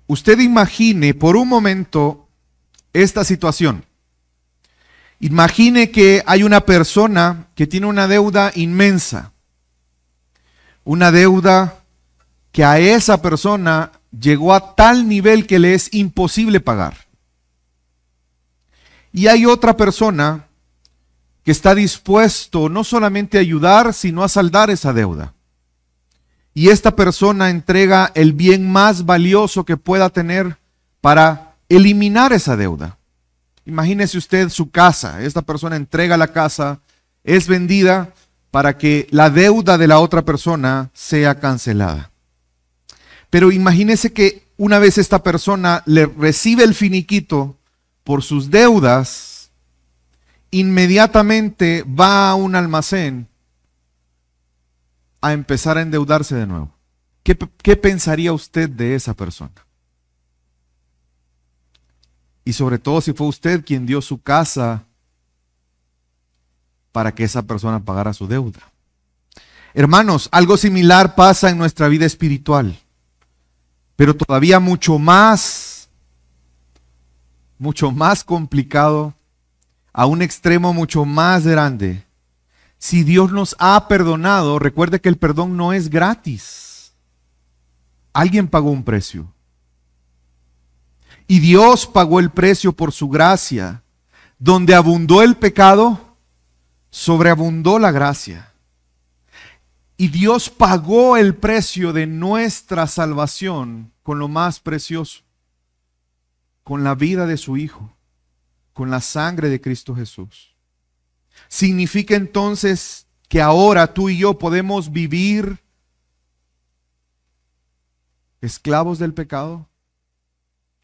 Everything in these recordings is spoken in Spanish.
Usted imagine por un momento esta situación. Imagine que hay una persona que tiene una deuda inmensa. Una deuda que a esa persona llegó a tal nivel que le es imposible pagar. Y hay otra persona que está dispuesto no solamente a ayudar, sino a saldar esa deuda. Y esta persona entrega el bien más valioso que pueda tener para eliminar esa deuda. Imagínese usted su casa. Esta persona entrega la casa, es vendida para que la deuda de la otra persona sea cancelada. Pero imagínese que una vez esta persona le recibe el finiquito por sus deudas, inmediatamente va a un almacén a empezar a endeudarse de nuevo. ¿Qué pensaría usted de esa persona? Y sobre todo si fue usted quien dio su casa para que esa persona pagara su deuda. Hermanos, algo similar pasa en nuestra vida espiritual, pero todavía mucho más complicado, a un extremo mucho más grande. Si Dios nos ha perdonado, recuerde que el perdón no es gratis. Alguien pagó un precio. Y Dios pagó el precio por su gracia. Donde abundó el pecado, sobreabundó la gracia. Y Dios pagó el precio de nuestra salvación con lo más precioso, con la vida de su Hijo, con la sangre de Cristo Jesús. Significa entonces que ahora tú y yo podemos vivir esclavos del pecado,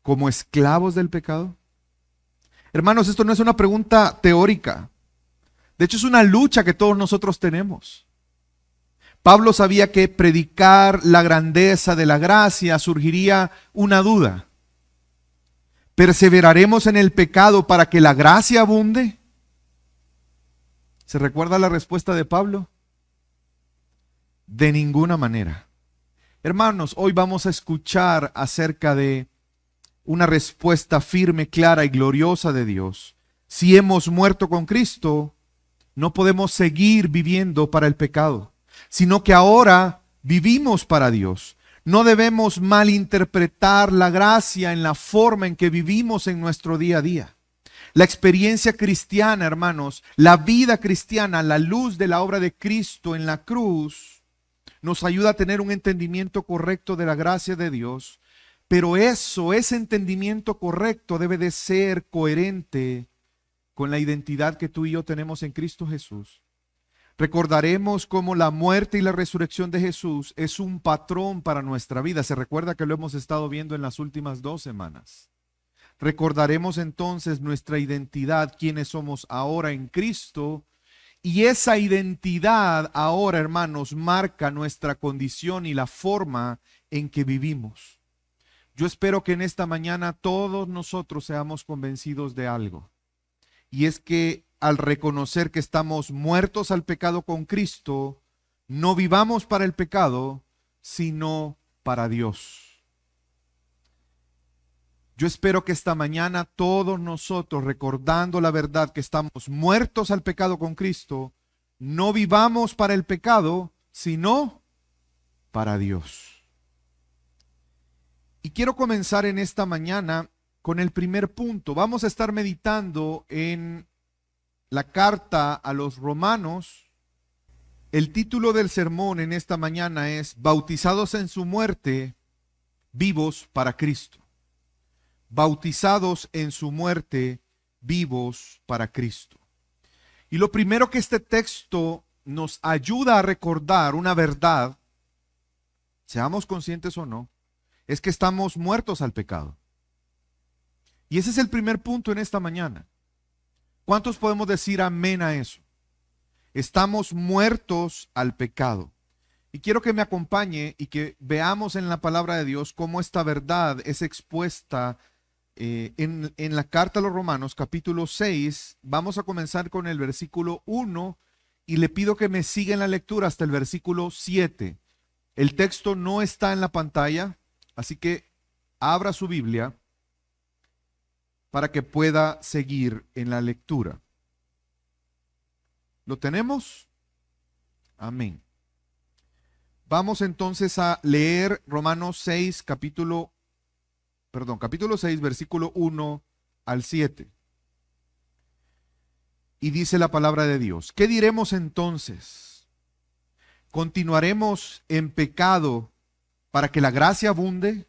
como esclavos del pecado. Hermanos, esto no es una pregunta teórica. De hecho, es una lucha que todos nosotros tenemos. Pablo sabía que predicar la grandeza de la gracia surgiría una duda. ¿Perseveraremos en el pecado para que la gracia abunde? ¿Se recuerda la respuesta de Pablo? De ninguna manera. Hermanos, hoy vamos a escuchar acerca de una respuesta firme, clara y gloriosa de Dios. Si hemos muerto con Cristo, no podemos seguir viviendo para el pecado, sino que ahora vivimos para Dios. No debemos malinterpretar la gracia en la forma en que vivimos en nuestro día a día. La experiencia cristiana, hermanos, la vida cristiana, la luz de la obra de Cristo en la cruz, nos ayuda a tener un entendimiento correcto de la gracia de Dios. Pero ese entendimiento correcto debe de ser coherente con la identidad que tú y yo tenemos en Cristo Jesús. Recordaremos cómo la muerte y la resurrección de Jesús es un patrón para nuestra vida. Se recuerda que lo hemos estado viendo en las últimas 2 semanas. Recordaremos entonces nuestra identidad, quiénes somos ahora en Cristo, y esa identidad ahora, hermanos, marca nuestra condición y la forma en que vivimos. Yo espero que en esta mañana todos nosotros seamos convencidos de algo, y es que al reconocer que estamos muertos al pecado con Cristo, no vivamos para el pecado, sino para Dios. Yo espero que esta mañana todos nosotros, recordando la verdad que estamos muertos al pecado con Cristo, no vivamos para el pecado, sino para Dios. Y quiero comenzar en esta mañana con el primer punto. Vamos a estar meditando en la carta a los Romanos. El título del sermón en esta mañana es Bautizados en su muerte, vivos para Cristo. Bautizados en su muerte, vivos para Cristo. Y lo primero que este texto nos ayuda a recordar una verdad, seamos conscientes o no, es que estamos muertos al pecado. Y ese es el primer punto en esta mañana. ¿Cuántos podemos decir amén a eso? Estamos muertos al pecado. Y quiero que me acompañe y que veamos en la palabra de Dios cómo esta verdad es expuesta en la carta a los Romanos, capítulo 6. Vamos a comenzar con el versículo 1 y le pido que me siga en la lectura hasta el versículo 7. El texto no está en la pantalla, así que abra su Biblia para que pueda seguir en la lectura. ¿Lo tenemos? Amén. Vamos entonces a leer Romanos 6, capítulo 6, versículo 1 al 7. Y dice la palabra de Dios: ¿qué diremos entonces? ¿Continuaremos en pecado para que la gracia abunde?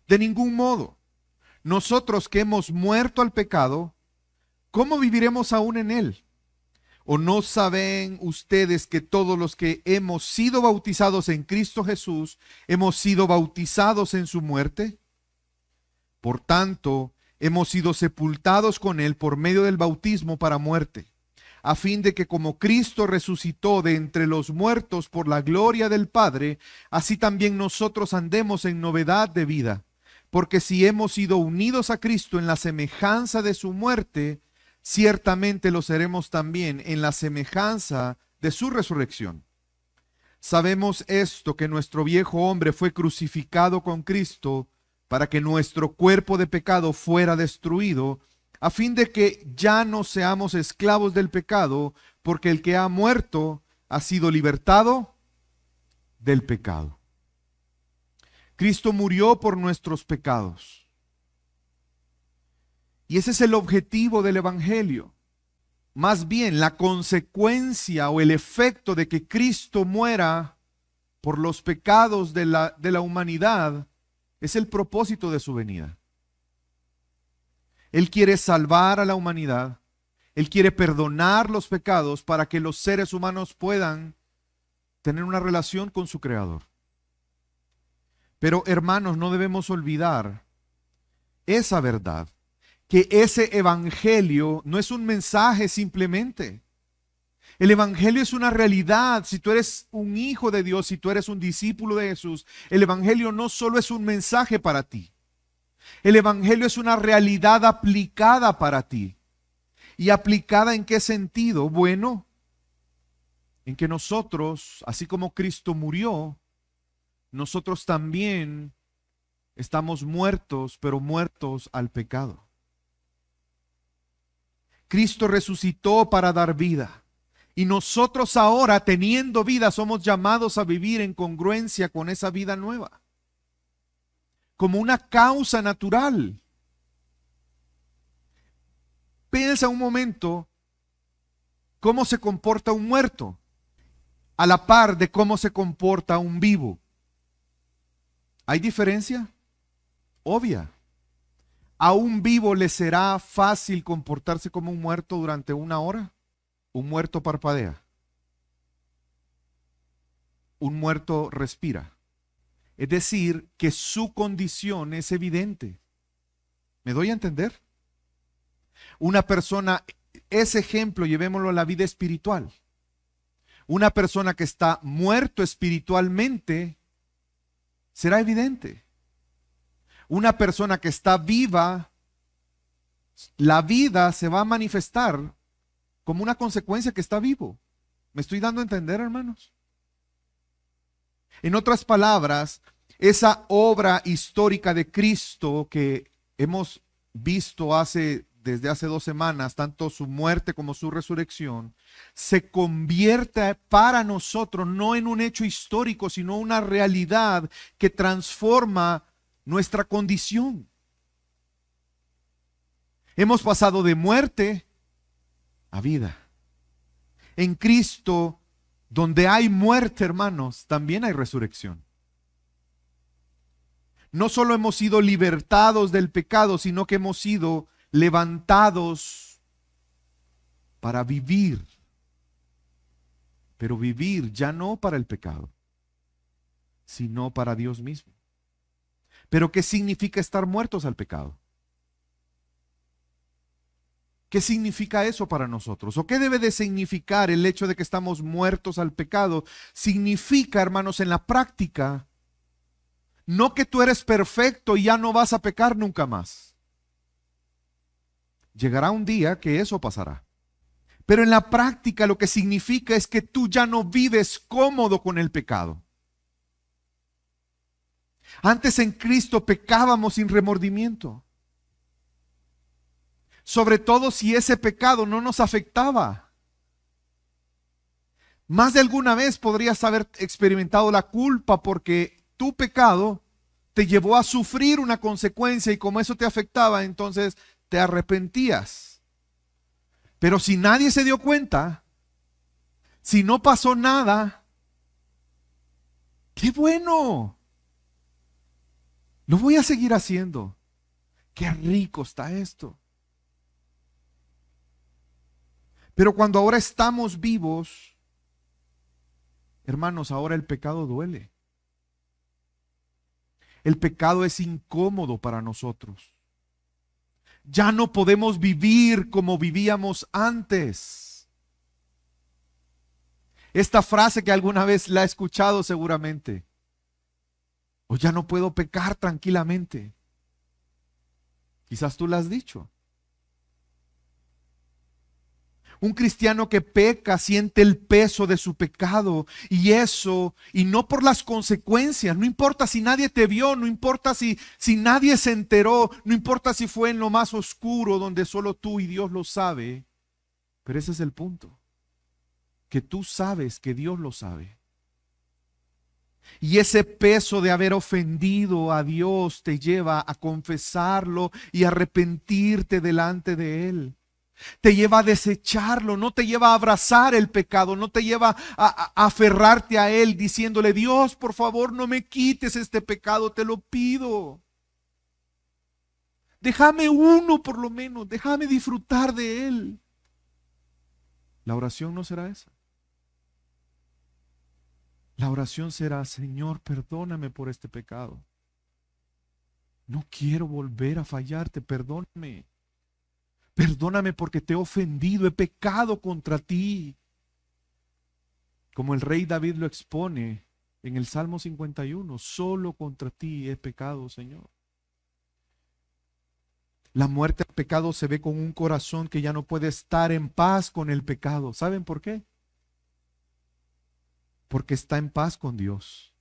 De ningún modo. Nosotros que hemos muerto al pecado, ¿cómo viviremos aún en él? ¿O no saben ustedes que todos los que hemos sido bautizados en Cristo Jesús, hemos sido bautizados en su muerte? Por tanto, hemos sido sepultados con él por medio del bautismo para muerte, a fin de que como Cristo resucitó de entre los muertos por la gloria del Padre, así también nosotros andemos en novedad de vida. Porque si hemos sido unidos a Cristo en la semejanza de su muerte, ciertamente lo seremos también en la semejanza de su resurrección. Sabemos esto, que nuestro viejo hombre fue crucificado con Cristo para que nuestro cuerpo de pecado fuera destruido, a fin de que ya no seamos esclavos del pecado, porque el que ha muerto ha sido libertado del pecado. Cristo murió por nuestros pecados. Y ese es el objetivo del Evangelio. Más bien, la consecuencia o el efecto de que Cristo muera por los pecados de la humanidad es el propósito de su venida. Él quiere salvar a la humanidad. Él quiere perdonar los pecados para que los seres humanos puedan tener una relación con su Creador. Pero, hermanos, no debemos olvidar esa verdad, que ese evangelio no es un mensaje simplemente. El evangelio es una realidad. Si tú eres un hijo de Dios, si tú eres un discípulo de Jesús, el evangelio no solo es un mensaje para ti. El evangelio es una realidad aplicada para ti. ¿Y aplicada en qué sentido? Bueno, en que nosotros, así como Cristo murió, nosotros también estamos muertos, pero muertos al pecado. Cristo resucitó para dar vida. Y nosotros ahora, teniendo vida, somos llamados a vivir en congruencia con esa vida nueva, como una causa natural. Piensa un momento cómo se comporta un muerto a la par de cómo se comporta un vivo. ¿Hay diferencia? Obvia. ¿A un vivo le será fácil comportarse como un muerto durante una hora? Un muerto parpadea. Un muerto respira. Es decir, que su condición es evidente. ¿Me doy a entender? Una persona, ese ejemplo llevémoslo a la vida espiritual. Una persona que está muerto espiritualmente será evidente. Una persona que está viva, la vida se va a manifestar como una consecuencia que está vivo. ¿Me estoy dando a entender, hermanos? En otras palabras, esa obra histórica de Cristo que hemos visto desde hace 2 semanas, tanto su muerte como su resurrección, se convierte para nosotros no en un hecho histórico, sino una realidad que transforma nuestra condición. Hemos pasado de muerte a vida. En Cristo, donde hay muerte, hermanos, también hay resurrección. No solo hemos sido libertados del pecado, sino que hemos sido levantados para vivir. Pero vivir ya no para el pecado, sino para Dios mismo. Pero ¿qué significa estar muertos al pecado? ¿Qué significa eso para nosotros? ¿O qué debe de significar el hecho de que estamos muertos al pecado? Significa, hermanos, en la práctica, no que tú eres perfecto y ya no vas a pecar nunca más. Llegará un día que eso pasará. Pero en la práctica lo que significa es que tú ya no vives cómodo con el pecado. Antes en Cristo pecábamos sin remordimiento. Sobre todo si ese pecado no nos afectaba. Más de alguna vez podrías haber experimentado la culpa porque tu pecado te llevó a sufrir una consecuencia y como eso te afectaba, entonces te arrepentías. Pero si nadie se dio cuenta, si no pasó nada, ¡qué bueno! Lo voy a seguir haciendo. ¡Qué rico está esto! Pero cuando ahora estamos vivos, hermanos, ahora el pecado duele. El pecado es incómodo para nosotros. Ya no podemos vivir como vivíamos antes. Esta frase que alguna vez la he escuchado seguramente. O ya no puedo pecar tranquilamente. Quizás tú la has dicho. Un cristiano que peca siente el peso de su pecado y no por las consecuencias, no importa si nadie te vio, no importa si nadie se enteró, no importa si fue en lo más oscuro donde solo tú y Dios lo sabe, pero ese es el punto, que tú sabes que Dios lo sabe. Y ese peso de haber ofendido a Dios te lleva a confesarlo y arrepentirte delante de Él. Te lleva a desecharlo, no te lleva a abrazar el pecado, no te lleva a aferrarte a él diciéndole, Dios, por favor, no me quites este pecado, te lo pido. Déjame uno por lo menos, déjame disfrutar de él. La oración no será esa. La oración será, Señor, perdóname por este pecado. No quiero volver a fallarte, perdóname. Perdóname porque te he ofendido, he pecado contra ti. Como el rey David lo expone en el Salmo 51, solo contra ti he pecado, Señor. La muerte al pecado se ve con un corazón que ya no puede estar en paz con el pecado. ¿Saben por qué? Porque está en paz con Dios.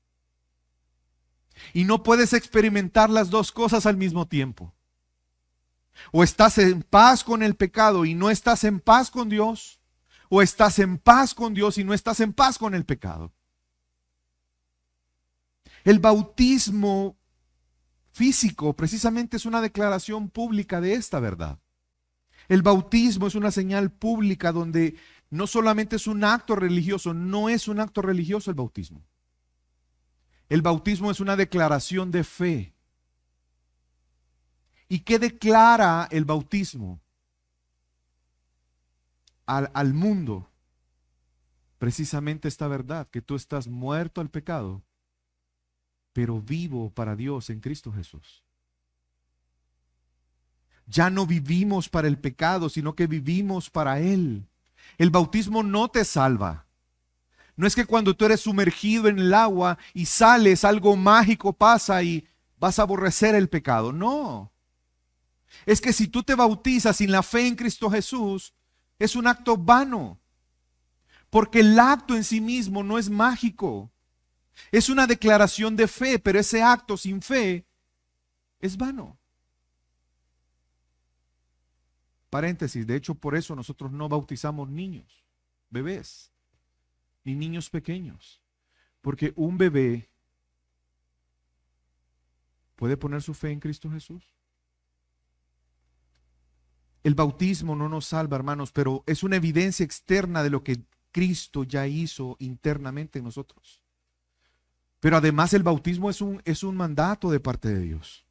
Y no puedes experimentar las dos cosas al mismo tiempo. O estás en paz con el pecado y no estás en paz con Dios, o estás en paz con Dios y no estás en paz con el pecado. El bautismo físico precisamente es una declaración pública de esta verdad. El bautismo es una señal pública donde no solamente es un acto religioso, no es un acto religioso el bautismo. El bautismo es una declaración de fe. ¿Y qué declara el bautismo al mundo? Precisamente esta verdad, que tú estás muerto al pecado, pero vivo para Dios en Cristo Jesús. Ya no vivimos para el pecado, sino que vivimos para Él. El bautismo no te salva. No es que cuando tú eres sumergido en el agua y sales, algo mágico pasa y vas a aborrecer el pecado. No. Es que si tú te bautizas sin la fe en Cristo Jesús, es un acto vano. Porque el acto en sí mismo no es mágico. Es una declaración de fe, pero ese acto sin fe es vano. Paréntesis, de hecho por eso nosotros no bautizamos niños, bebés, ni niños pequeños. Porque un bebé puede poner su fe en Cristo Jesús. El bautismo no nos salva, hermanos, pero es una evidencia externa de lo que Cristo ya hizo internamente en nosotros. Pero además el bautismo es un mandato de parte de Dios.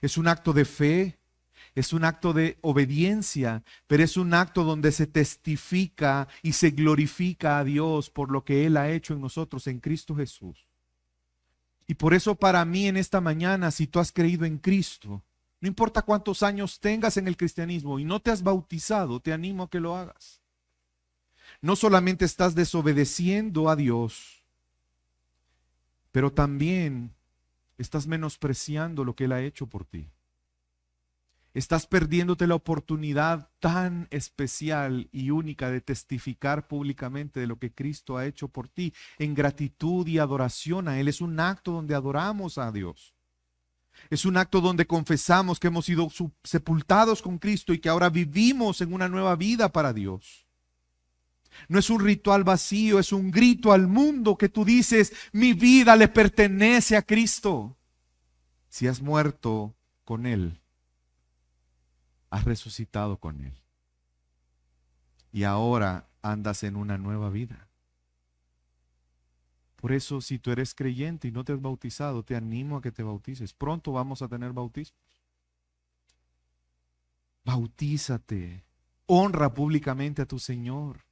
Es un acto de fe, es un acto de obediencia, pero es un acto donde se testifica y se glorifica a Dios por lo que Él ha hecho en nosotros, en Cristo Jesús. Y por eso para mí en esta mañana, si tú has creído en Cristo, no importa cuántos años tengas en el cristianismo y no te has bautizado, te animo a que lo hagas. No solamente estás desobedeciendo a Dios, pero también estás menospreciando lo que Él ha hecho por ti. Estás perdiéndote la oportunidad tan especial y única de testificar públicamente de lo que Cristo ha hecho por ti en gratitud y adoración a Él. Es un acto donde adoramos a Dios. Es un acto donde confesamos que hemos sido sepultados con Cristo y que ahora vivimos en una nueva vida para Dios. No es un ritual vacío, es un grito al mundo que tú dices, mi vida le pertenece a Cristo. Si has muerto con Él, has resucitado con Él. Y ahora andas en una nueva vida. Por eso, si tú eres creyente y no te has bautizado, te animo a que te bautices. Pronto vamos a tener bautismos. Bautízate. Honra públicamente a tu Señor.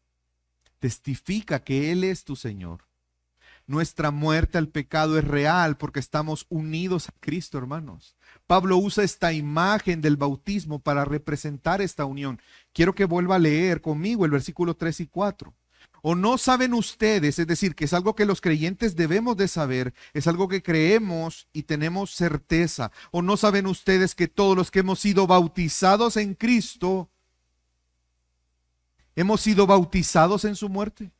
Testifica que Él es tu Señor. Nuestra muerte al pecado es real porque estamos unidos a Cristo, hermanos. Pablo usa esta imagen del bautismo para representar esta unión. Quiero que vuelva a leer conmigo el versículo 3 y 4. ¿O no saben ustedes? Es decir, que es algo que los creyentes debemos de saber, es algo que creemos y tenemos certeza. ¿O no saben ustedes que todos los que hemos sido bautizados en Cristo, hemos sido bautizados en su muerte?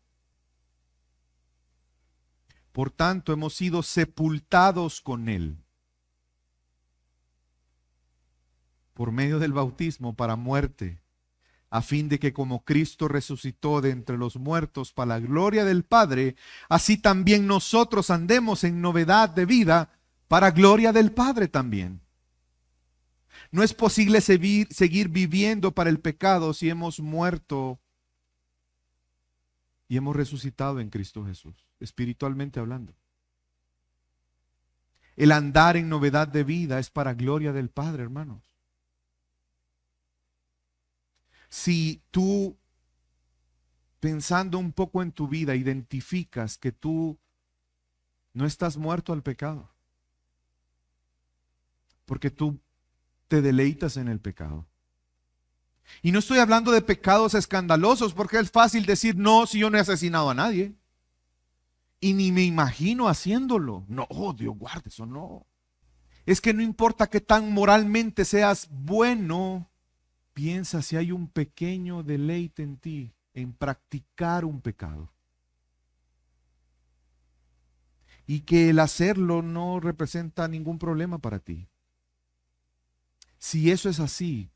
Por tanto, hemos sido sepultados con Él por medio del bautismo para muerte, a fin de que como Cristo resucitó de entre los muertos para la gloria del Padre, así también nosotros andemos en novedad de vida para gloria del Padre también. No es posible seguir viviendo para el pecado si hemos muerto y hemos resucitado en Cristo Jesús, espiritualmente hablando. El andar en novedad de vida es para gloria del Padre, hermanos. Si tú, pensando un poco en tu vida, identificas que tú no estás muerto al pecado, porque tú te deleitas en el pecado. Y no estoy hablando de pecados escandalosos, porque es fácil decir, no, si yo no he asesinado a nadie. Y ni me imagino haciéndolo. No, oh, Dios guarde, eso no. Es que no importa qué tan moralmente seas bueno, piensa si hay un pequeño deleite en ti en practicar un pecado. Y que el hacerlo no representa ningún problema para ti. Si eso es así,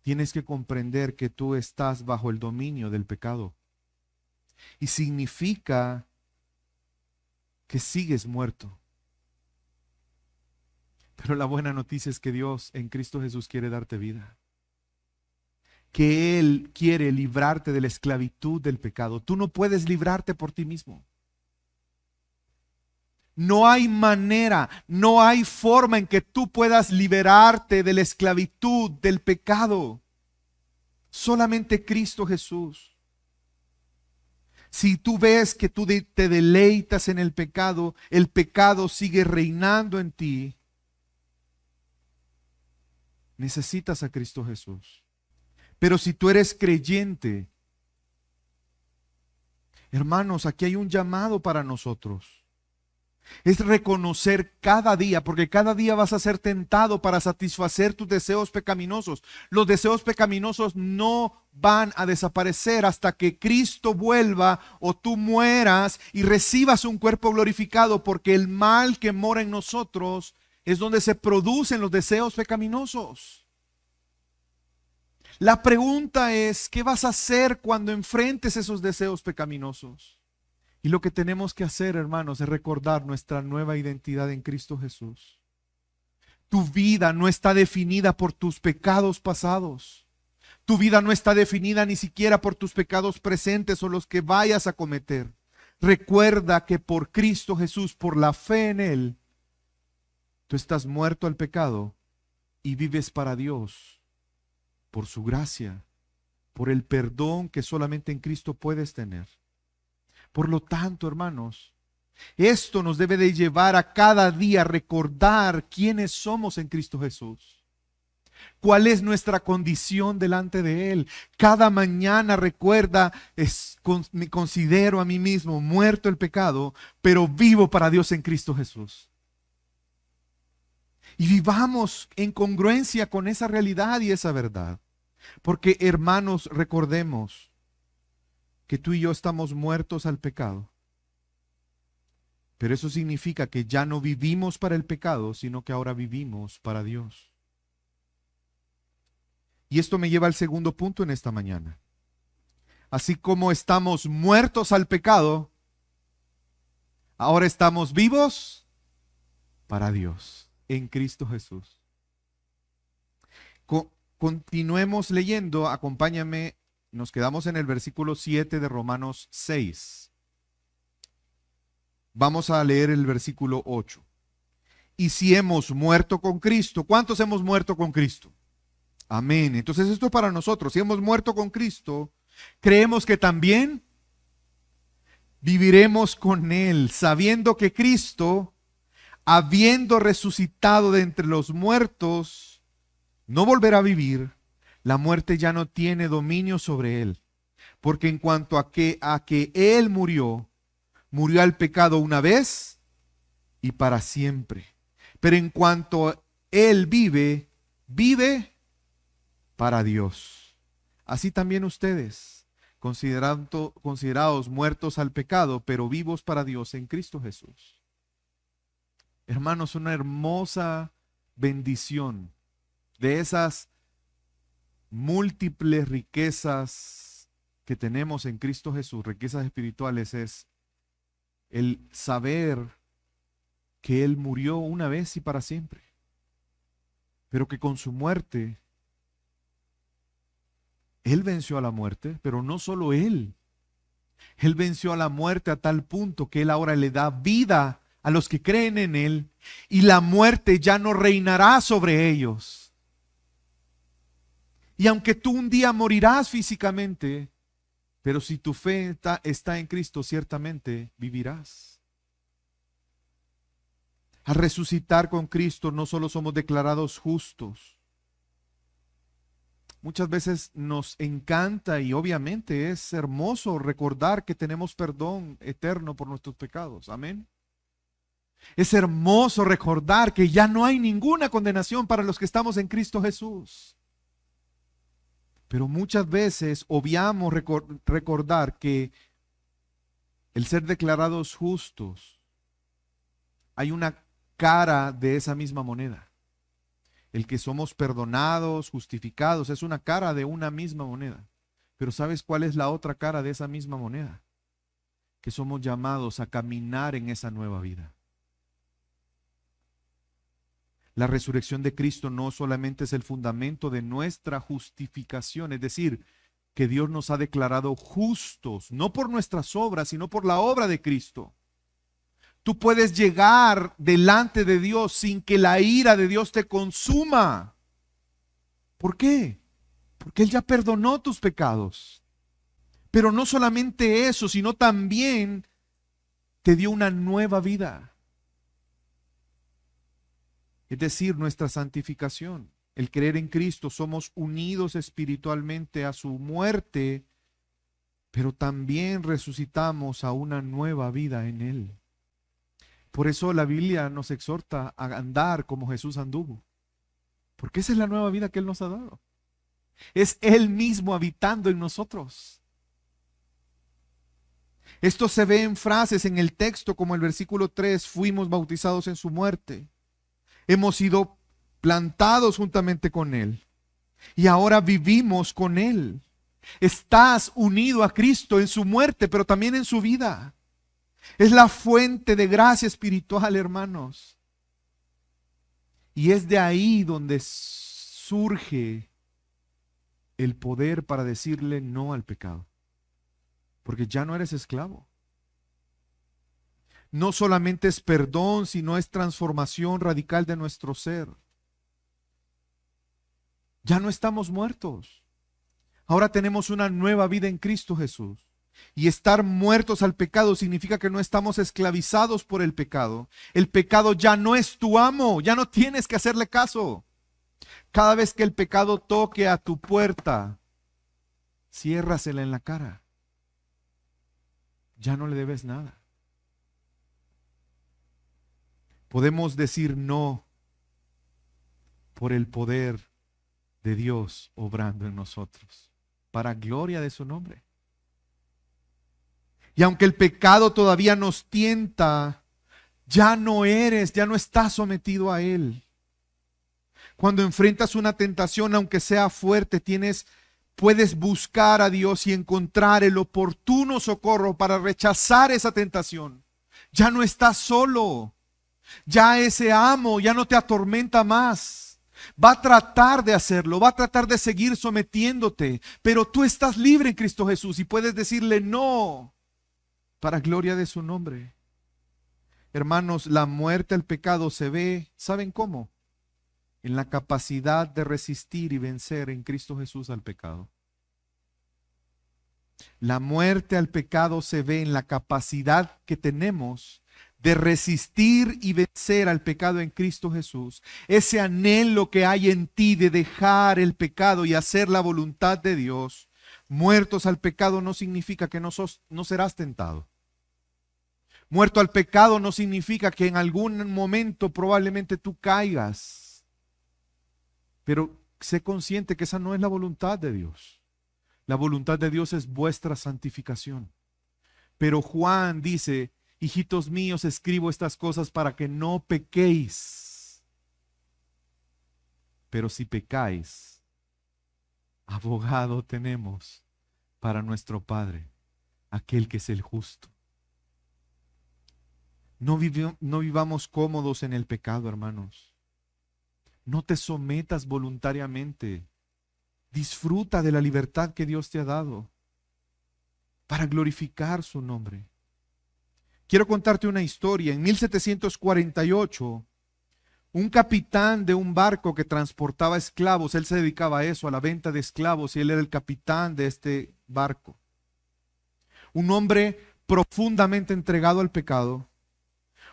tienes que comprender que tú estás bajo el dominio del pecado. Y significa que sigues muerto. Pero la buena noticia es que Dios en Cristo Jesús quiere darte vida. Que Él quiere librarte de la esclavitud del pecado. Tú no puedes librarte por ti mismo. No hay manera, no hay forma en que tú puedas liberarte de la esclavitud del pecado. Solamente Cristo Jesús. Si tú ves que tú te deleitas en el pecado sigue reinando en ti, necesitas a Cristo Jesús. Pero si tú eres creyente, hermanos, aquí hay un llamado para nosotros. Es reconocer cada día, porque cada día vas a ser tentado para satisfacer tus deseos pecaminosos. Los deseos pecaminosos no van a desaparecer hasta que Cristo vuelva o tú mueras y recibas un cuerpo glorificado, porque el mal que mora en nosotros es donde se producen los deseos pecaminosos. La pregunta es, ¿qué vas a hacer cuando enfrentes esos deseos pecaminosos? Y lo que tenemos que hacer, hermanos, es recordar nuestra nueva identidad en Cristo Jesús. Tu vida no está definida por tus pecados pasados. Tu vida no está definida ni siquiera por tus pecados presentes o los que vayas a cometer. Recuerda que por Cristo Jesús, por la fe en Él, tú estás muerto al pecado y vives para Dios, por su gracia, por el perdón que solamente en Cristo puedes tener. Por lo tanto, hermanos, esto nos debe de llevar a cada día recordar quiénes somos en Cristo Jesús. ¿Cuál es nuestra condición delante de Él? Cada mañana recuerda, me considero a mí mismo muerto el pecado, pero vivo para Dios en Cristo Jesús. Y vivamos en congruencia con esa realidad y esa verdad. Porque, hermanos, recordemos que tú y yo estamos muertos al pecado. Pero eso significa que ya no vivimos para el pecado, sino que ahora vivimos para Dios. Y esto me lleva al segundo punto en esta mañana. Así como estamos muertos al pecado, ahora estamos vivos para Dios en Cristo Jesús. Continuemos leyendo, acompáñame, nos quedamos en el versículo 7 de Romanos 6. Vamos a leer el versículo 8. Y si hemos muerto con Cristo, ¿cuántos hemos muerto con Cristo? Amén. Entonces esto es para nosotros. Si hemos muerto con Cristo, creemos que también viviremos con Él, sabiendo que Cristo, habiendo resucitado de entre los muertos, no volverá a vivir. La muerte ya no tiene dominio sobre Él. Porque en cuanto a que Él murió, murió al pecado una vez y para siempre. Pero en cuanto Él vive, vive para Dios. Así también ustedes, considerados muertos al pecado, pero vivos para Dios en Cristo Jesús. Hermanos, una hermosa bendición de esas múltiples riquezas que tenemos en Cristo Jesús, riquezas espirituales, es el saber que Él murió una vez y para siempre, pero que con su muerte, Él venció a la muerte, pero no solo Él venció a la muerte a tal punto que Él ahora le da vida a los que creen en Él y la muerte ya no reinará sobre ellos. Y aunque tú un día morirás físicamente, pero si tu fe está en Cristo, ciertamente vivirás. Al resucitar con Cristo no solo somos declarados justos. Muchas veces nos encanta y obviamente es hermoso recordar que tenemos perdón eterno por nuestros pecados. Amén. Es hermoso recordar que ya no hay ninguna condenación para los que estamos en Cristo Jesús. Pero muchas veces obviamos recordar que el ser declarados justos, hay una cara de esa misma moneda. El que somos perdonados, justificados, es una cara de una misma moneda. Pero ¿sabes cuál es la otra cara de esa misma moneda? Que somos llamados a caminar en esa nueva vida. La resurrección de Cristo no solamente es el fundamento de nuestra justificación, es decir, que Dios nos ha declarado justos, no por nuestras obras, sino por la obra de Cristo. Tú puedes llegar delante de Dios sin que la ira de Dios te consuma. ¿Por qué? Porque Él ya perdonó tus pecados. Pero no solamente eso, sino también te dio una nueva vida. Es decir, nuestra santificación. El creer en Cristo, somos unidos espiritualmente a su muerte, pero también resucitamos a una nueva vida en Él. Por eso la Biblia nos exhorta a andar como Jesús anduvo, porque esa es la nueva vida que Él nos ha dado. Es Él mismo habitando en nosotros. Esto se ve en frases en el texto como el versículo 3, fuimos bautizados en su muerte. Hemos sido plantados juntamente con Él y ahora vivimos con Él. Estás unido a Cristo en su muerte, pero también en su vida. Es la fuente de gracia espiritual, hermanos. Y es de ahí donde surge el poder para decirle no al pecado. Porque ya no eres esclavo. No solamente es perdón, sino es transformación radical de nuestro ser. Ya no estamos muertos. Ahora tenemos una nueva vida en Cristo Jesús. Y estar muertos al pecado significa que no estamos esclavizados por el pecado. El pecado ya no es tu amo, ya no tienes que hacerle caso. Cada vez que el pecado toque a tu puerta, ciérrasela en la cara. Ya no le debes nada. Podemos decir no por el poder de Dios obrando en nosotros, para gloria de su nombre. Y aunque el pecado todavía nos tienta, ya no estás sometido a él. Cuando enfrentas una tentación, aunque sea fuerte, puedes buscar a Dios y encontrar el oportuno socorro para rechazar esa tentación. Ya no estás solo. Ya ese amo ya no te atormenta más. Va a tratar de hacerlo, va a tratar de seguir sometiéndote, pero tú estás libre en Cristo Jesús y puedes decirle no, para gloria de su nombre. Hermanos, la muerte al pecado se ve, ¿saben cómo? En la capacidad de resistir y vencer en Cristo Jesús al pecado. La muerte al pecado se ve en la capacidad que tenemos de resistir y vencer al pecado en Cristo Jesús. Ese anhelo que hay en ti de dejar el pecado y hacer la voluntad de Dios. Muertos al pecado no significa que no serás tentado. Muerto al pecado no significa que en algún momento probablemente tú caigas. Pero sé consciente que esa no es la voluntad de Dios. La voluntad de Dios es vuestra santificación. Pero Juan dice, hijitos míos, escribo estas cosas para que no pequéis. Pero si pecáis, abogado tenemos para nuestro Padre, aquel que es el justo. No vivamos cómodos en el pecado, hermanos. No te sometas voluntariamente. Disfruta de la libertad que Dios te ha dado para glorificar su nombre. Quiero contarte una historia. En 1748, un capitán de un barco que transportaba esclavos, él se dedicaba a eso, a la venta de esclavos, y él era el capitán de este barco. Un hombre profundamente entregado al pecado,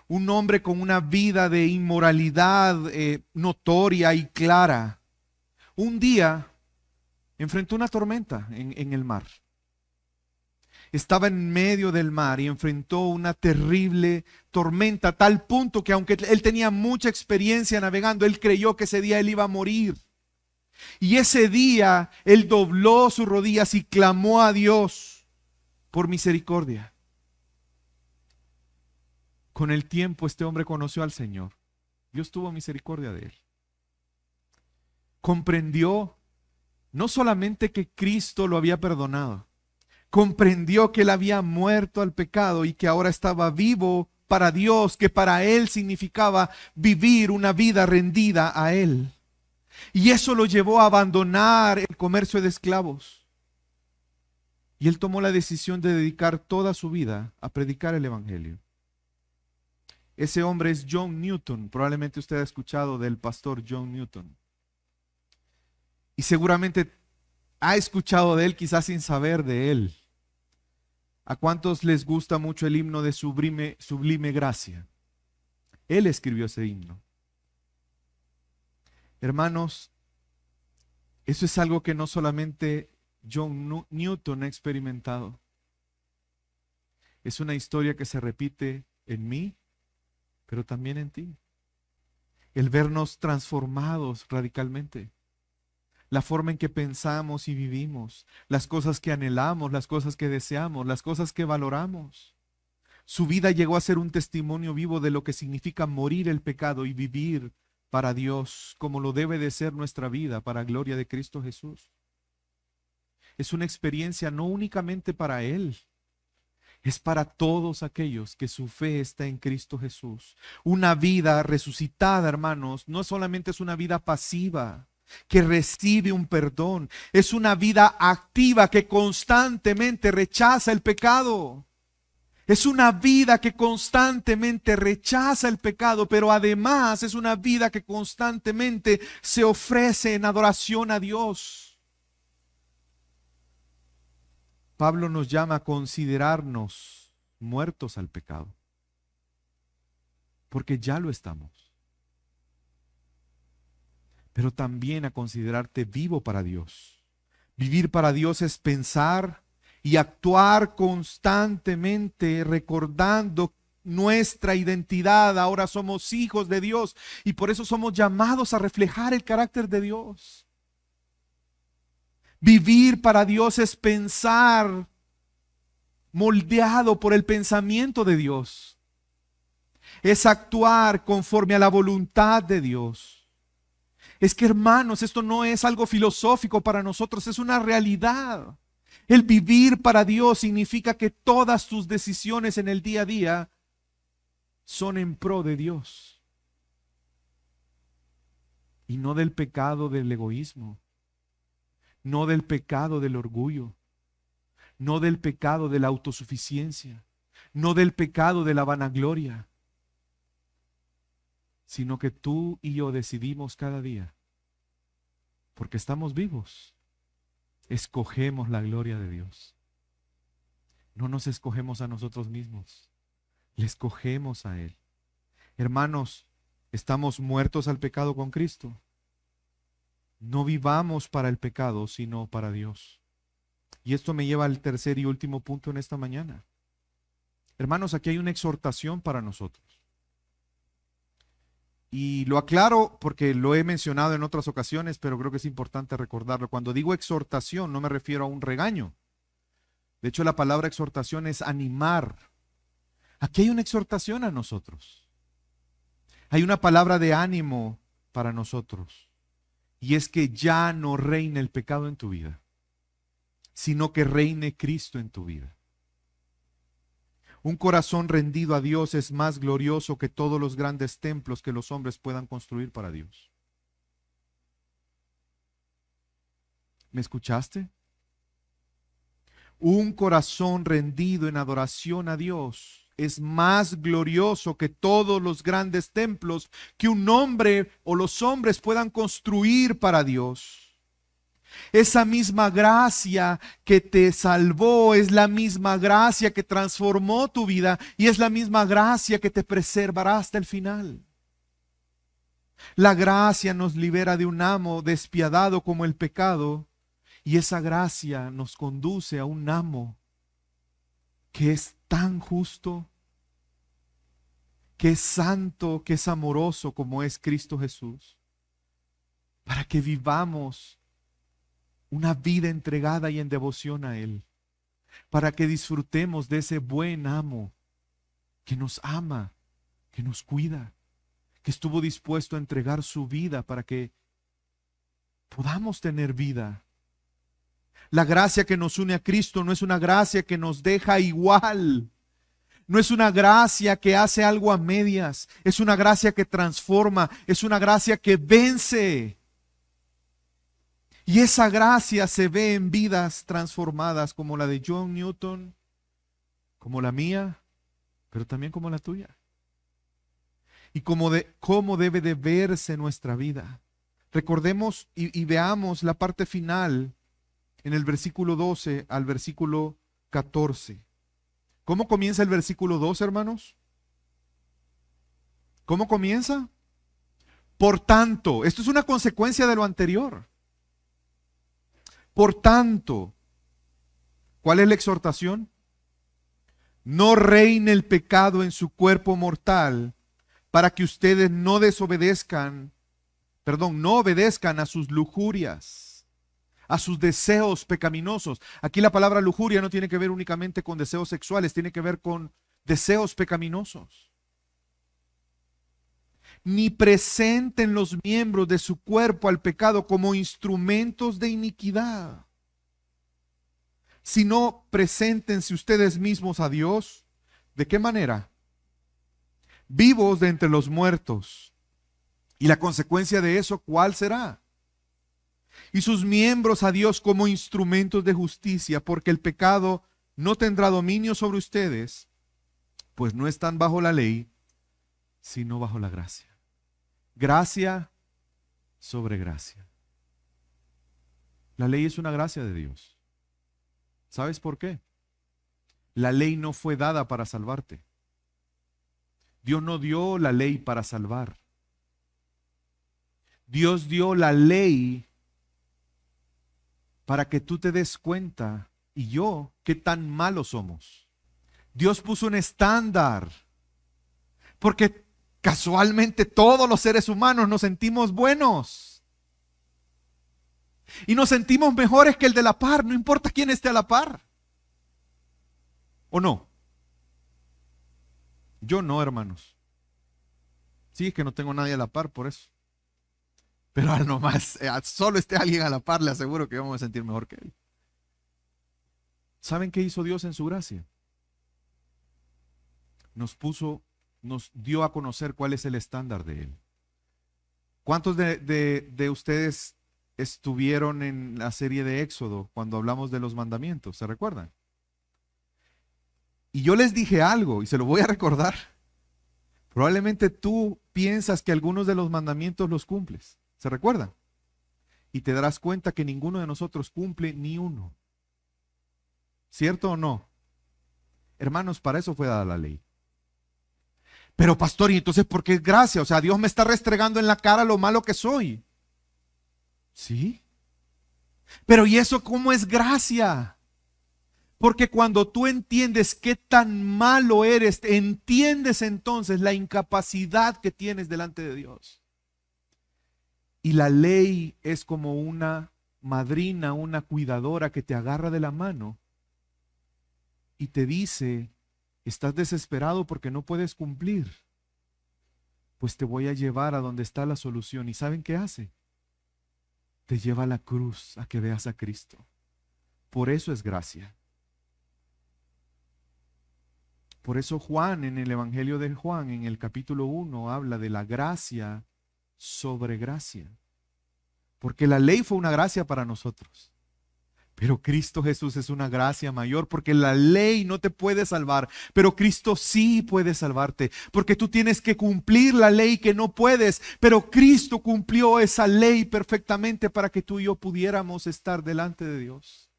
un hombre con una vida de inmoralidad notoria y clara. Un día enfrentó una tormenta en el mar. Estaba en medio del mar y enfrentó una terrible tormenta, a tal punto que aunque él tenía mucha experiencia navegando, él creyó que ese día él iba a morir. Y ese día él dobló sus rodillas y clamó a Dios por misericordia. Con el tiempo este hombre conoció al Señor. Dios tuvo misericordia de él. Comprendió no solamente que Cristo lo había perdonado, comprendió que él había muerto al pecado y que ahora estaba vivo para Dios, que para él significaba vivir una vida rendida a él. Y eso lo llevó a abandonar el comercio de esclavos. Y él tomó la decisión de dedicar toda su vida a predicar el evangelio. Ese hombre es John Newton. Probablemente usted ha escuchado del pastor John Newton. Y seguramente ha escuchado de él, quizás sin saber de él. ¿A cuántos les gusta mucho el himno de Sublime Gracia? Él escribió ese himno. Hermanos, eso es algo que no solamente John Newton ha experimentado. Es una historia que se repite en mí, pero también en ti. El vernos transformados radicalmente. La forma en que pensamos y vivimos, las cosas que anhelamos, las cosas que deseamos, las cosas que valoramos. Su vida llegó a ser un testimonio vivo de lo que significa morir el pecado y vivir para Dios, como lo debe de ser nuestra vida, para gloria de Cristo Jesús. Es una experiencia no únicamente para Él, es para todos aquellos que su fe está en Cristo Jesús. Una vida resucitada, hermanos, no solamente es una vida pasiva, que recibe un perdón. Es una vida activa que constantemente rechaza el pecado. Es una vida que constantemente rechaza el pecado, pero además es una vida que constantemente se ofrece en adoración a Dios. Pablo nos llama a considerarnos muertos al pecado, porque ya lo estamos. Pero también a considerarte vivo para Dios. Vivir para Dios es pensar y actuar constantemente recordando nuestra identidad. Ahora somos hijos de Dios y por eso somos llamados a reflejar el carácter de Dios. Vivir para Dios es pensar moldeado por el pensamiento de Dios. Es actuar conforme a la voluntad de Dios. Es que, hermanos, esto no es algo filosófico para nosotros, es una realidad. El vivir para Dios significa que todas tus decisiones en el día a día son en pro de Dios y no del pecado del egoísmo, no del pecado del orgullo, no del pecado de la autosuficiencia, no del pecado de la vanagloria, sino que tú y yo decidimos cada día, porque estamos vivos, escogemos la gloria de Dios. No nos escogemos a nosotros mismos, le escogemos a Él. Hermanos, estamos muertos al pecado con Cristo. No vivamos para el pecado, sino para Dios. Y esto me lleva al tercer y último punto en esta mañana. Hermanos, aquí hay una exhortación para nosotros. Y lo aclaro porque lo he mencionado en otras ocasiones, pero creo que es importante recordarlo. Cuando digo exhortación, no me refiero a un regaño. De hecho, la palabra exhortación es animar. Aquí hay una exhortación a nosotros. Hay una palabra de ánimo para nosotros. Y es que ya no reine el pecado en tu vida, sino que reine Cristo en tu vida. Un corazón rendido a Dios es más glorioso que todos los grandes templos que los hombres puedan construir para Dios. ¿Me escuchaste? Un corazón rendido en adoración a Dios es más glorioso que todos los grandes templos que un hombre o los hombres puedan construir para Dios. Esa misma gracia que te salvó es la misma gracia que transformó tu vida y es la misma gracia que te preservará hasta el final. La gracia nos libera de un amo despiadado como el pecado y esa gracia nos conduce a un amo que es tan justo, que es santo, que es amoroso como es Cristo Jesús, para que vivamos una vida entregada y en devoción a Él, para que disfrutemos de ese buen amo que nos ama, que nos cuida, que estuvo dispuesto a entregar su vida para que podamos tener vida. La gracia que nos une a Cristo no es una gracia que nos deja igual. No es una gracia que hace algo a medias. Es una gracia que transforma. Es una gracia que vence. Y esa gracia se ve en vidas transformadas como la de John Newton, como la mía, pero también como la tuya. Y cómo debe de verse nuestra vida. Recordemos y veamos la parte final en el versículo 12 al versículo 14. ¿Cómo comienza el versículo 12, hermanos? ¿Cómo comienza? Por tanto, esto es una consecuencia de lo anterior. Por tanto, ¿cuál es la exhortación? No reine el pecado en su cuerpo mortal para que ustedes no obedezcan a sus lujurias, a sus deseos pecaminosos. Aquí la palabra lujuria no tiene que ver únicamente con deseos sexuales, tiene que ver con deseos pecaminosos. Ni presenten los miembros de su cuerpo al pecado como instrumentos de iniquidad, sino preséntense ustedes mismos a Dios. ¿De qué manera? Vivos de entre los muertos. ¿Y la consecuencia de eso cuál será? Y sus miembros a Dios como instrumentos de justicia, porque el pecado no tendrá dominio sobre ustedes, pues no están bajo la ley, sino bajo la gracia. Gracia sobre gracia. La ley es una gracia de Dios. ¿Sabes por qué? La ley no fue dada para salvarte. Dios no dio la ley para salvar. Dios dio la ley para que tú te des cuenta, y yo, qué tan malos somos. Dios puso un estándar Porque casualmente todos los seres humanos nos sentimos buenos. Y nos sentimos mejores que el de la par, no importa quién esté a la par. ¿O no? Yo no, hermanos. Sí, es que no tengo nadie a la par por eso. Pero al nomás, solo esté alguien a la par, le aseguro que vamos a sentir mejor que él. ¿Saben qué hizo Dios en su gracia? Nos dio a conocer cuál es el estándar de Él. ¿Cuántos de ustedes estuvieron en la serie de Éxodo cuando hablamos de los mandamientos? ¿Se recuerdan? Y yo les dije algo y se lo voy a recordar. Probablemente tú piensas que algunos de los mandamientos los cumples. ¿Se recuerdan? Y te darás cuenta que ninguno de nosotros cumple ni uno. ¿Cierto o no? Hermanos, para eso fue dada la ley. Pero pastor, ¿y entonces por qué es gracia? O sea, Dios me está restregando en la cara lo malo que soy. ¿Sí? Pero ¿y eso cómo es gracia? Porque cuando tú entiendes qué tan malo eres, entiendes entonces la incapacidad que tienes delante de Dios. Y la ley es como una madrina, una cuidadora que te agarra de la mano y te dice, estás desesperado porque no puedes cumplir. Pues te voy a llevar a donde está la solución. ¿Y saben qué hace? Te lleva a la cruz a que veas a Cristo. Por eso es gracia. Por eso Juan, en el Evangelio de Juan, en el capítulo 1, habla de la gracia sobre gracia. Porque la ley fue una gracia para nosotros. Pero Cristo Jesús es una gracia mayor, porque la ley no te puede salvar, pero Cristo sí puede salvarte, porque tú tienes que cumplir la ley que no puedes, pero Cristo cumplió esa ley perfectamente para que tú y yo pudiéramos estar delante de Dios.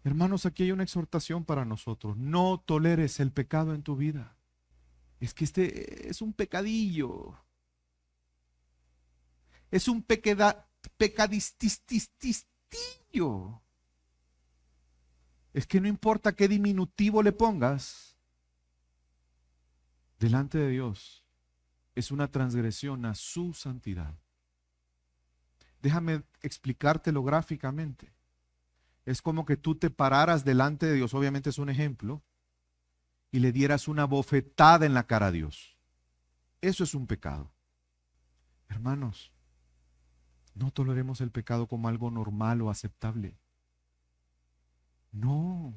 Hermanos, aquí hay una exhortación para nosotros: no toleres el pecado en tu vida. Es que este es un pecadillo, es un pecadistillo. Es que no importa qué diminutivo le pongas, delante de Dios es una transgresión a su santidad. Déjame explicártelo gráficamente. Es como que tú te pararas delante de Dios, obviamente es un ejemplo, y le dieras una bofetada en la cara a Dios. Eso es un pecado. Hermanos, no toleremos el pecado como algo normal o aceptable. No.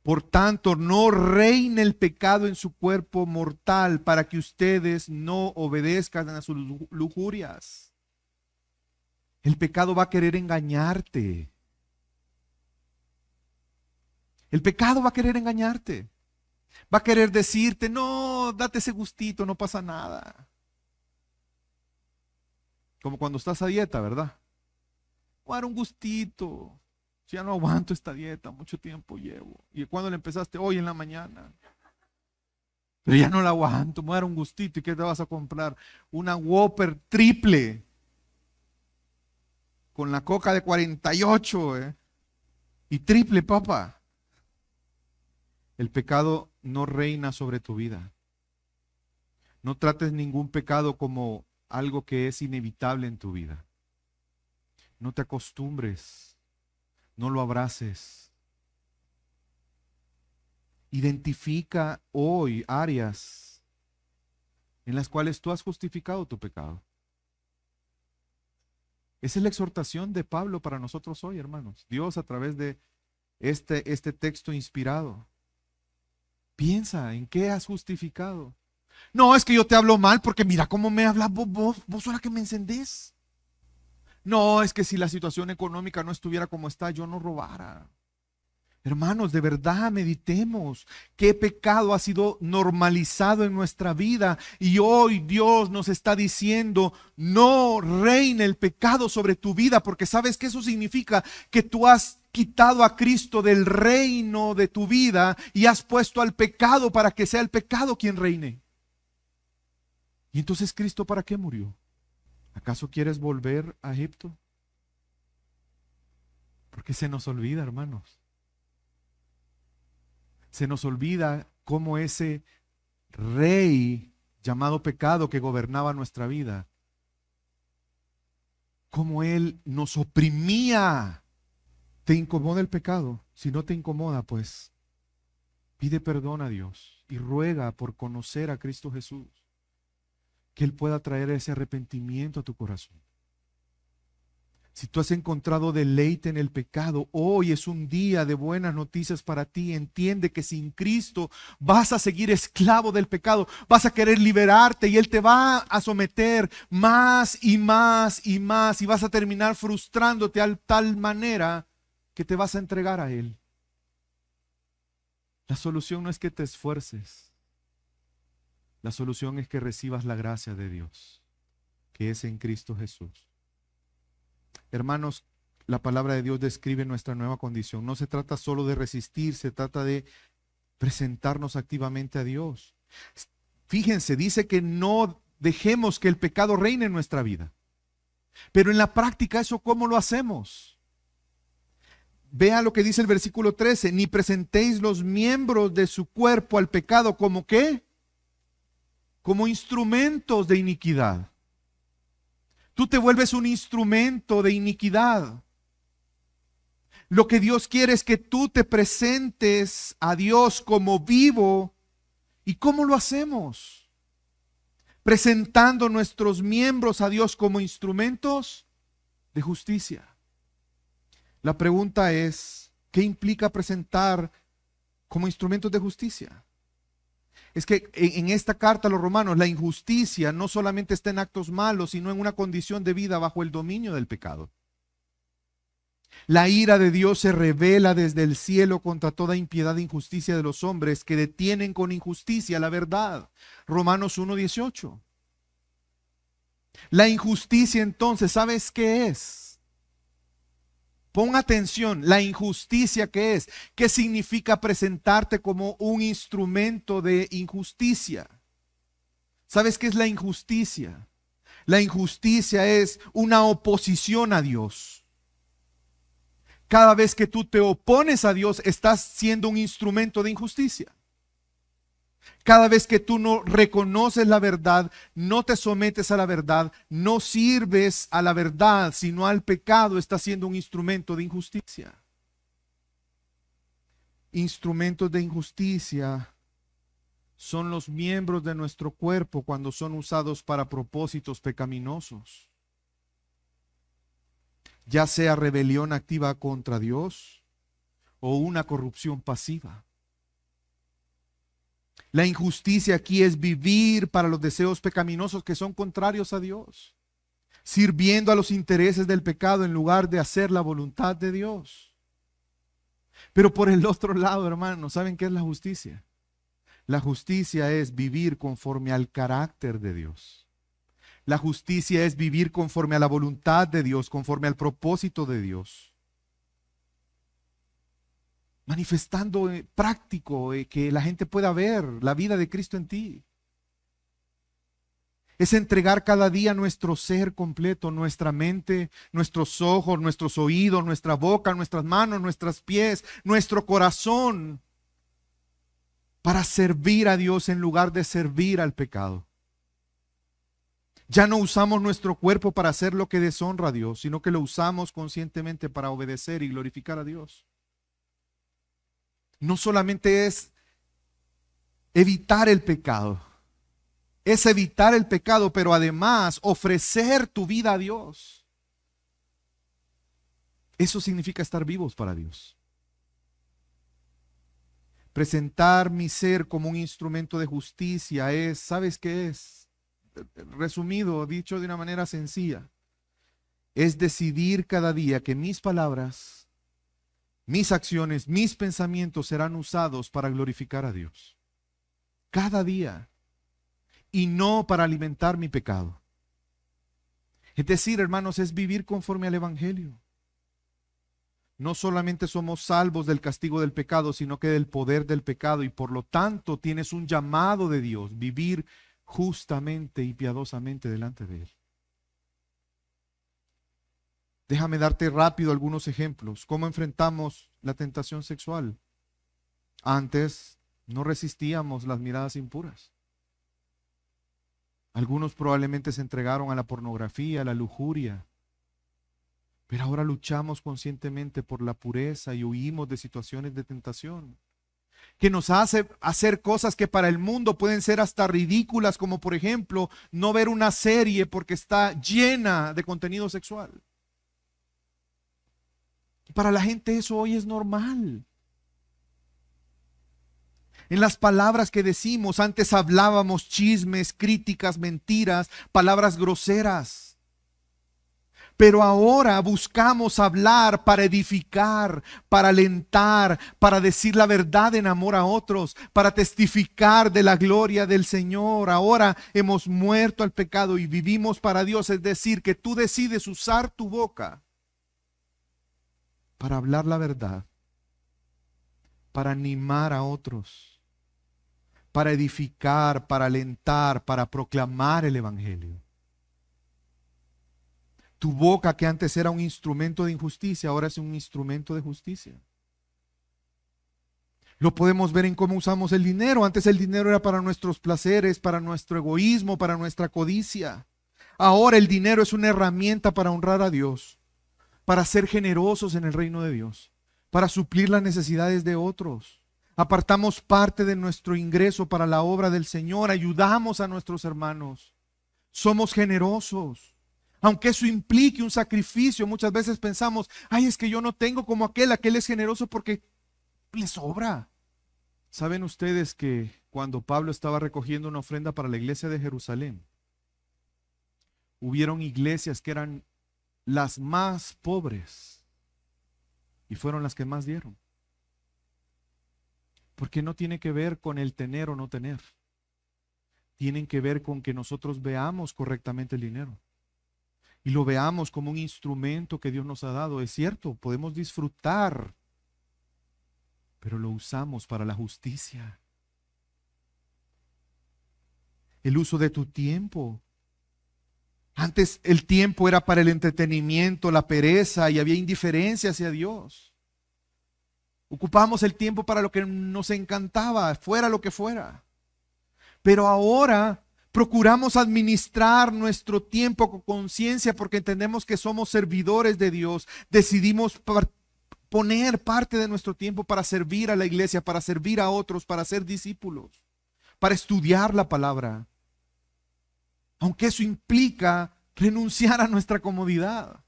Por tanto, no reine el pecado en su cuerpo mortal para que ustedes no obedezcan a sus lujurias. El pecado va a querer engañarte. El pecado va a querer engañarte. Va a querer decirte, no, date ese gustito, no pasa nada. Como cuando estás a dieta, ¿verdad? Voy a dar un gustito. Si ya no aguanto esta dieta, mucho tiempo llevo. ¿Y cuándo la empezaste? Hoy en la mañana. Pero ya no la aguanto, me voy a dar un gustito. ¿Y qué te vas a comprar? Una Whopper triple. Con la coca de 48, ¿eh? Y triple, papá. El pecado no reina sobre tu vida. No trates ningún pecado como algo que es inevitable en tu vida. No te acostumbres. No lo abraces. Identifica hoy áreas en las cuales tú has justificado tu pecado. Esa es la exhortación de Pablo para nosotros hoy, hermanos. Dios, a través de este texto inspirado, piensa en qué has justificado. No, es que yo te hablo mal porque mira cómo me hablas vos ahora que me encendés. No, es que si la situación económica no estuviera como está, yo no robara. Hermanos, de verdad meditemos qué pecado ha sido normalizado en nuestra vida y hoy Dios nos está diciendo, no reine el pecado sobre tu vida, porque sabes que eso significa que tú has quitado a Cristo del reino de tu vida y has puesto al pecado para que sea el pecado quien reine. ¿Y entonces Cristo para qué murió? ¿Acaso quieres volver a Egipto? Porque se nos olvida, hermanos. Se nos olvida cómo ese rey llamado pecado que gobernaba nuestra vida, cómo Él nos oprimía. ¿Te incomoda el pecado? Si no te incomoda, pues pide perdón a Dios y ruega por conocer a Cristo Jesús, que Él pueda traer ese arrepentimiento a tu corazón. Si tú has encontrado deleite en el pecado, hoy es un día de buenas noticias para ti. Entiende que sin Cristo vas a seguir esclavo del pecado, vas a querer liberarte y Él te va a someter más y más y más y vas a terminar frustrándote a tal manera que te vas a entregar a Él. La solución no es que te esfuerces, la solución es que recibas la gracia de Dios, que es en Cristo Jesús. Hermanos, la palabra de Dios describe nuestra nueva condición. No se trata solo de resistir, se trata de presentarnos activamente a Dios. Fíjense, dice que no dejemos que el pecado reine en nuestra vida. Pero en la práctica, ¿eso cómo lo hacemos? Vea lo que dice el versículo 13. Ni presentéis los miembros de su cuerpo al pecado como ¿qué? Como instrumentos de iniquidad. Tú te vuelves un instrumento de iniquidad. Lo que Dios quiere es que tú te presentes a Dios como vivo. ¿Y cómo lo hacemos? Presentando nuestros miembros a Dios como instrumentos de justicia. La pregunta es, ¿qué implica presentar como instrumentos de justicia? Es que en esta carta a los romanos, la injusticia no solamente está en actos malos, sino en una condición de vida bajo el dominio del pecado. La ira de Dios se revela desde el cielo contra toda impiedad e injusticia de los hombres que detienen con injusticia la verdad. Romanos 1:18. La injusticia entonces, ¿sabes qué es? Pon atención, la injusticia ¿qué es? ¿Qué significa presentarte como un instrumento de injusticia? ¿Sabes qué es la injusticia? La injusticia es una oposición a Dios. Cada vez que tú te opones a Dios, estás siendo un instrumento de injusticia. Cada vez que tú no reconoces la verdad, no te sometes a la verdad, no sirves a la verdad, sino al pecado, estás siendo un instrumento de injusticia. Instrumentos de injusticia son los miembros de nuestro cuerpo cuando son usados para propósitos pecaminosos. Ya sea rebelión activa contra Dios o una corrupción pasiva. La injusticia aquí es vivir para los deseos pecaminosos que son contrarios a Dios, sirviendo a los intereses del pecado en lugar de hacer la voluntad de Dios. Pero por el otro lado, hermanos, ¿saben qué es la justicia? La justicia es vivir conforme al carácter de Dios. La justicia es vivir conforme a la voluntad de Dios, conforme al propósito de Dios. Manifestando práctico que la gente pueda ver la vida de Cristo en ti. Es entregar cada día nuestro ser completo, nuestra mente, nuestros ojos, nuestros oídos, nuestra boca, nuestras manos, nuestros pies, nuestro corazón, para servir a Dios en lugar de servir al pecado. Ya no usamos nuestro cuerpo para hacer lo que deshonra a Dios, sino que lo usamos conscientemente para obedecer y glorificar a Dios. No solamente es evitar el pecado, es evitar el pecado, pero además ofrecer tu vida a Dios. Eso significa estar vivos para Dios. Presentar mi ser como un instrumento de justicia es, ¿sabes qué es? Resumido, dicho de una manera sencilla, es decidir cada día que mis palabras, mis acciones, mis pensamientos serán usados para glorificar a Dios. Cada día. Y no para alimentar mi pecado. Es decir, hermanos, es vivir conforme al Evangelio. No solamente somos salvos del castigo del pecado, sino que del poder del pecado. Y por lo tanto tienes un llamado de Dios, vivir justamente y piadosamente delante de Él. Déjame darte rápido algunos ejemplos. ¿Cómo enfrentamos la tentación sexual? Antes no resistíamos las miradas impuras. Algunos probablemente se entregaron a la pornografía, a la lujuria, pero ahora luchamos conscientemente por la pureza y huimos de situaciones de tentación, que nos hace hacer cosas que para el mundo pueden ser hasta ridículas, como por ejemplo no ver una serie porque está llena de contenido sexual. Para la gente eso hoy es normal. En las palabras que decimos, antes hablábamos chismes, críticas, mentiras, palabras groseras. Pero ahora buscamos hablar para edificar, para alentar, para decir la verdad en amor a otros, para testificar de la gloria del Señor. Ahora hemos muerto al pecado y vivimos para Dios. Es decir, que tú decides usar tu boca para hablar la verdad, para animar a otros, para edificar, para alentar, para proclamar el Evangelio. Tu boca, que antes era un instrumento de injusticia, ahora es un instrumento de justicia. Lo podemos ver en cómo usamos el dinero. Antes el dinero era para nuestros placeres, para nuestro egoísmo, para nuestra codicia. Ahora el dinero es una herramienta para honrar a Dios, para ser generosos en el reino de Dios, para suplir las necesidades de otros. Apartamos parte de nuestro ingreso para la obra del Señor, ayudamos a nuestros hermanos, somos generosos. Aunque eso implique un sacrificio, muchas veces pensamos, ay, es que yo no tengo como aquel es generoso porque le sobra. ¿Saben ustedes que cuando Pablo estaba recogiendo una ofrenda para la iglesia de Jerusalén, hubieron iglesias que eran las más pobres y fueron las que más dieron? Porque no tiene que ver con el tener o no tener. Tienen que ver con que nosotros veamos correctamente el dinero y lo veamos como un instrumento que Dios nos ha dado. Es cierto, podemos disfrutar, pero lo usamos para la justicia. El uso de tu tiempo. Antes el tiempo era para el entretenimiento, la pereza, y había indiferencia hacia Dios. Ocupamos el tiempo para lo que nos encantaba, fuera lo que fuera. Pero ahora procuramos administrar nuestro tiempo con conciencia porque entendemos que somos servidores de Dios. Decidimos poner parte de nuestro tiempo para servir a la iglesia, para servir a otros, para ser discípulos, para estudiar la palabra. Aunque eso implica renunciar a nuestra comodidad.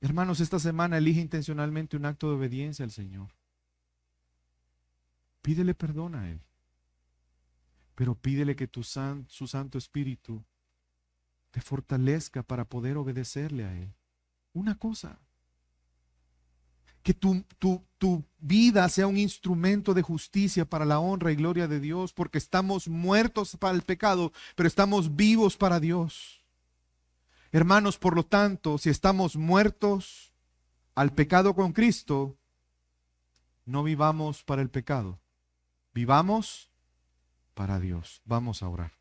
Hermanos, esta semana elige intencionalmente un acto de obediencia al Señor. Pídele perdón a Él. Pero pídele que su Santo Espíritu te fortalezca para poder obedecerle a Él. Una cosa. Que tu vida sea un instrumento de justicia para la honra y gloria de Dios, porque estamos muertos para el pecado, pero estamos vivos para Dios. Hermanos, por lo tanto, si estamos muertos al pecado con Cristo, no vivamos para el pecado, vivamos para Dios. Vamos a orar.